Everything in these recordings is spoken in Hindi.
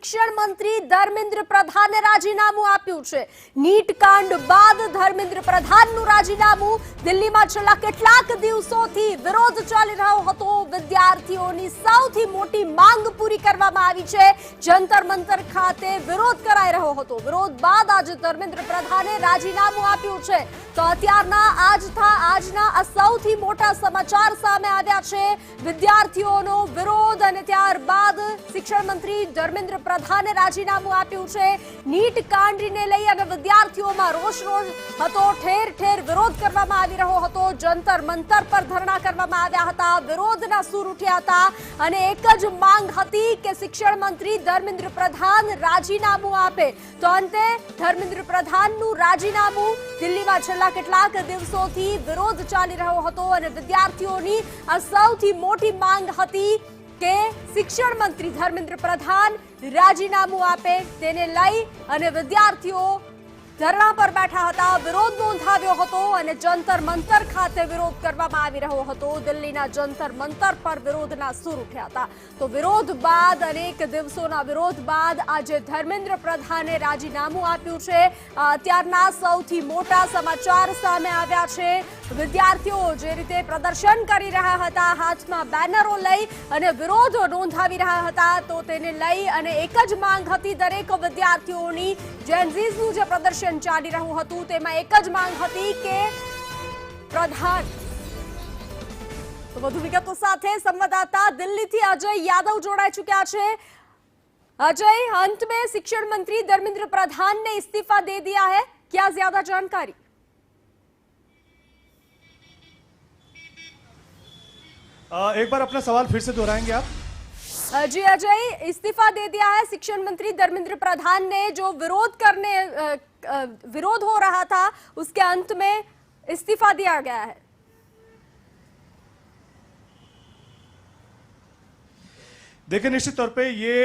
શિક્ષણ મંત્રી ધર્મેન્દ્ર પ્રધાને રાજીનામું આપ્યું છે। નીટ કાંડ બાદ ધર્મેન્દ્ર પ્રધાનનું રાજીનામું દિલ્હીમાં છેલ્લા કેટલાક દિવસોથી વિરોધ ચાલી રહ્યો હતો। વિદ્યાર્થીઓની સૌથી મોટી માંગ પૂરી કરવામાં આવી છે। જંતર મંતર ખાતે વિરોધ કરાઈ રહ્યો હતો। વિરોધ બાદ આજે ધર્મેન્દ્ર પ્રધાને રાજીનામું આપ્યું છે। તો અત્યારના આજના આ સૌથી મોટા સમાચાર સામે આવ્યા છે। વિદ્યાર્થીઓનો વિરોધ અને ત્યારબાદ શિક્ષણ મંત્રી ધર્મેન્દ્ર પ્રધાને રાજીનામું આપ્યું છે। નીટ કાંડને લઈ અને વિદ્યાર્થીઓમાં રોષ હતો। ઠેર ઠેર વિરોધ કરવામાં આવી રહ્યો હતો। જંતર મંતર પર ધરણા કરવામાં આવ્યા હતા। વિરોધના સૂર ઉઠ્યા હતા અને એક જ માંગ હતી કે શિક્ષણ મંત્રી ધર્મેન્દ્ર પ્રધાન રાજીનામું આપે। તો અંતે ધર્મેન્દ્ર પ્રધાનનું રાજીનામું દિલ્હીમાં છેલ્લા કેટલાક દિવસોથી વિરોધ ચાલી રહ્યો હતો અને વિદ્યાર્થીઓની આ સૌથી મોટી માંગ હતી કે શિક્ષણ મંત્રી ધર્મેન્દ્ર પ્રધાન રાજીનામું આપે। તેને લઈ અને વિદ્યાર્થીઓ ધરણા પર બેઠા હતા। વિરોધ નોંધાવ્યો હતો અને જંતર મંતર ખાતે વિરોધ કરવામાં આવી રહ્યો હતો। દિલ્હીના જંતર મંતર પર વિરોધના સૂર ઉઠ્યા હતા। તો વિરોધ બાદ અનેક દિવસોના વિરોધ બાદ આજે ધર્મેન્દ્ર પ્રધાને રાજીનામું આપ્યું છે। અત્યારના સૌથી મોટા સમાચાર સામે આવ્યા છે। વિદ્યાર્થીઓ જે રીતે પ્રદર્શન કરી રહ્યા હતા, હાથમાં બેનરો લઈ અને વિરોધ નોંધાવી રહ્યા હતા, તો તેને લઈ અને એક જ માંગ હતી દરેક વિદ્યાર્થીઓની। જેનઝીઝનું જે પ્રદર્શન ચાલી રહ્યું હતું તેમાં એક જ માંગ હતી કે પ્રધાન। તો વધુ વિગતો સાથે સંવાદદાતા દિલ્હીથી અજય યાદવ જોડાઈ ચૂક્યા છે। अजय, अंत में शिक्षण मंत्री धर्मेंद्र प्रधान ने इस्तीफा दे दिया है, क्या ज्यादा जानकारी? एक बार अपना सवाल फिर से दोहराएंगे आप? जी अजय, इस्तीफा दे दिया है शिक्षण मंत्री धर्मेंद्र प्रधान ने। जो विरोध हो रहा था उसके अंत में इस्तीफा दिया गया है। देखिए, निश्चित तौर पे ये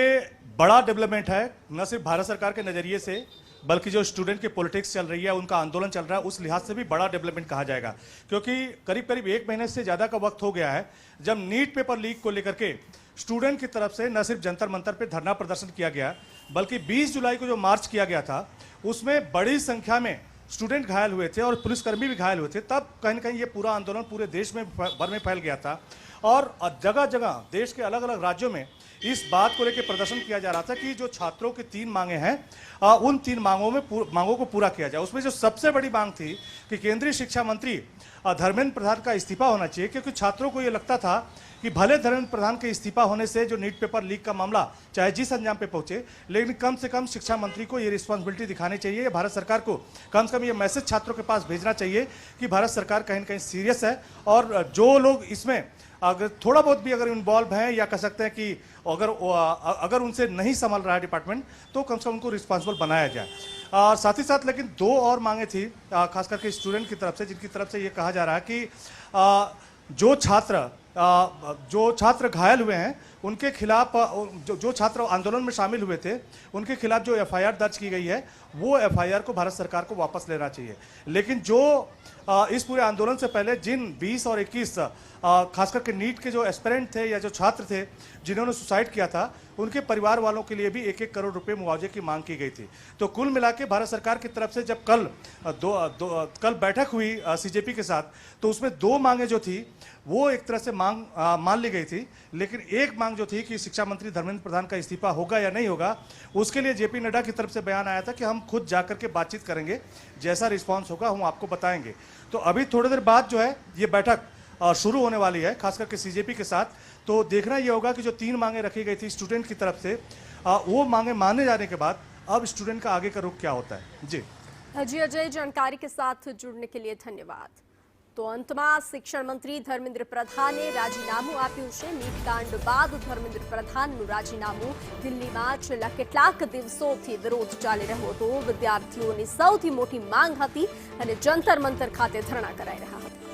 बड़ा डेवलपमेंट है, न सिर्फ भारत सरकार के नजरिए से बल्कि जो स्टूडेंट की पॉलिटिक्स चल रही है, उनका आंदोलन चल रहा है, उस लिहाज से भी बड़ा डेवलपमेंट कहा जाएगा। क्योंकि करीब करीब 1 महीने से ज़्यादा का वक्त हो गया है जब नीट पेपर लीक को लेकर के स्टूडेंट की तरफ से न सिर्फ जंतर मंतर पे धरना प्रदर्शन किया गया, बल्कि 20 जुलाई को जो मार्च किया गया था उसमें बड़ी संख्या में स्टूडेंट घायल हुए थे और पुलिसकर्मी भी घायल हुए थे। तब कहीं न कहीं ये पूरा आंदोलन पूरे देश में भर में फैल गया था और जगह जगह देश के अलग अलग राज्यों में इस बात को लेकर प्रदर्शन किया जा रहा था कि जो छात्रों की 3 मांगे हैं, उन 3 मांगों को पूरा किया जाए। उसमें जो सबसे बड़ी मांग थी कि केंद्रीय शिक्षा मंत्री धर्मेंद्र प्रधान का इस्तीफा होना चाहिए, क्योंकि छात्रों को ये लगता था कि भले धर्मेंद्र प्रधान के इस्तीफा होने से जो नीट पेपर लीक का मामला चाहे जिस अंजाम पे पहुंचे, लेकिन कम से कम शिक्षा मंत्री को ये रिस्पॉन्सिबिलिटी दिखानी चाहिए। भारत सरकार को कम से कम ये मैसेज छात्रों के पास भेजना चाहिए कि भारत सरकार कहीं न कहीं सीरियस है और जो लोग इसमें अगर थोड़ा बहुत भी अगर इन्वॉल्व हैं या कह सकते हैं कि अगर उनसे नहीं संभाल रहा है डिपार्टमेंट, तो कम से कम उनको रिस्पॉन्सिबल बनाया जाए। साथ ही साथ लेकिन 2 और मांगे थी खास करके स्टूडेंट की तरफ से, जिनकी तरफ से ये कहा जा रहा है कि जो छात्र घायल हुए हैं उनके खिलाफ, जो छात्र आंदोलन में शामिल हुए थे उनके खिलाफ जो FIR दर्ज की गई है, वो FIR को भारत सरकार को वापस लेना चाहिए। लेकिन जो इस पूरे आंदोलन से पहले जिन 20 और 21 खास करके नीट के जो एस्पिरेंट थे या जो छात्र थे जिन्होंने सुसाइड किया था, उनके परिवार वालों के लिए भी 1-1 करोड़ रुपए मुआवजे की मांग की गई थी। तो कुल मिला के भारत सरकार की तरफ से जब कल बैठक हुई CJP के साथ, तो उसमें 2 मांगे जो थी वो एक तरह से मान ली गई थी, लेकिन एक मांग जो थी कि शिक्षा मंत्री धर्मेंद्र प्रधान का इस्तीफा होगा या नहीं होगा, उसके लिए JP नड्डा की तरफ से बयान आया था कि हम खुद जाकर के बातचीत करेंगे, जैसा रिस्पॉन्स होगा हम आपको बताएंगे। तो अभी थोड़ी देर बाद जो है ये बैठक शुरू होने वाली है, खास करके CJP के साथ। तो देखना ये होगा कि जो 3 मांगे रखी गई थी स्टूडेंट की तरफ से, वो मांगे माने जाने के बाद अब स्टूडेंट का आगे का रुख क्या होता है। जी अजय, जानकारी के साथ जुड़ने के लिए धन्यवाद। तो अंत में शिक्षण मंत्री धर्मेंद्र प्रधाने राजीनामું આપ્યું છે। નીટ કાંડ બાદ ધર્મેન્દ્ર પ્રધાનનું રાજીનામું દિલ્હીમાં છેલ્લા કેટલાક દિવસોથી વિરોધ ચાલી રહ્યો હતો। વિદ્યાર્થીઓની સૌથી મોટી માંગ હતી અને જંતર મંતર ખાતે ધરણા કરાઈ રહ્યા હતા।